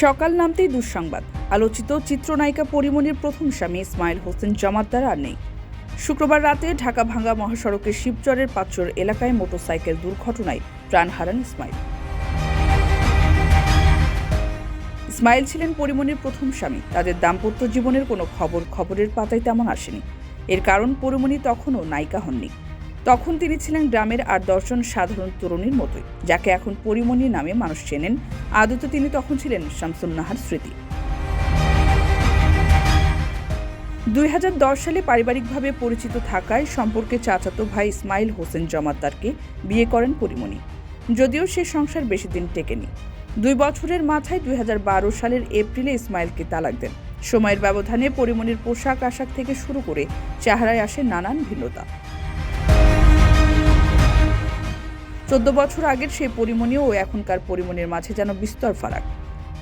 সকাল নামতেই দুঃসংবাদ। আলোচিত চিত্রনায়িকা পরিমণির প্রথম স্বামী ইসমাইল হোসেন জমাদ্দার আর নেই। শুক্রবার রাতে ঢাকা ভাঙ্গা মহাসড়কের শিবচরের পাঁচর এলাকায় মোটরসাইকেল দুর্ঘটনায় প্রাণ হারান ইসমাইল। ইসমাইল ছিলেন পরিমণির প্রথম স্বামী। তাদের দাম্পত্য জীবনের কোনো খবরের পাতায় তেমন আসেনি। এর কারণ, পরিমণি তখনও নায়িকা হননি। তখন তিনি ছিলেন গ্রামের ৮-১০ জন সাধারণ তরুণীর মতোই, যাকে এখন পরিমণি নামে মানুষ চেনেন। আদতে তিনি তখন ছিলেন শামসুন নাহার স্মৃতি। ২০১০ সালে পারিবারিকভাবে পরিচিত থাকায় সম্পর্কে চাচাতো ভাই ইসমাইল হোসেন জমাদ্দারকে বিয়ে করেন পরিমণি। যদিও সে সংসার বেশি দিন টেকেনি। ২ বছরের মাথায় ২০১২ সালের এপ্রিলে ইসমাইলকে তালাক দেন। সময়ের ব্যবধানে পরিমণির পোশাক আশাক থেকে শুরু করে চেহারায় আসে নানান ভিন্নতা। ১৪ বছর আগের সেই পরিমণি ও এখনকার পরিমণির মাঝে যেন বিস্তর ফারাক।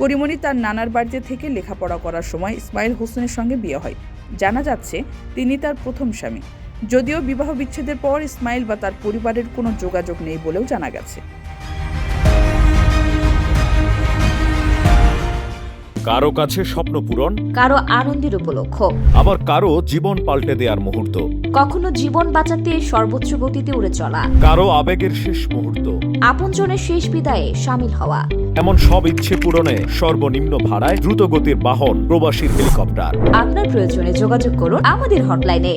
পরিমণি তার নানার বাড়িতে থেকে লেখাপড়া করার সময় ইসমাইল হোসেনের সঙ্গে বিয়ে হয়। জানা যাচ্ছে তিনি তার প্রথম স্বামী। যদিও বিবাহ বিচ্ছেদের পর ইসমাইল বা তার পরিবারের কোনো যোগাযোগ নেই বলেও জানা গেছে। কারো কাছে স্বপ্ন পূরণ, কারো আনন্দের উপলক্ষ, আবার কারো জীবন পাল্টে দেওয়ার মুহূর্ত, কখনো জীবন বাঁচাতে সর্বোচ্চ গতিতে উড়ে চলা, কারো আবেগের শেষ মুহূর্ত, আপনজনের শেষ বিদায়ে সামিল হওয়া। এমন সব ইচ্ছে পূরণে সর্বনিম্ন ভাড়ায় দ্রুতগতির বাহন প্রবাসীর হেলিকপ্টার। আপনার প্রয়োজনে যোগাযোগ করুন আমাদের হটলাইনে।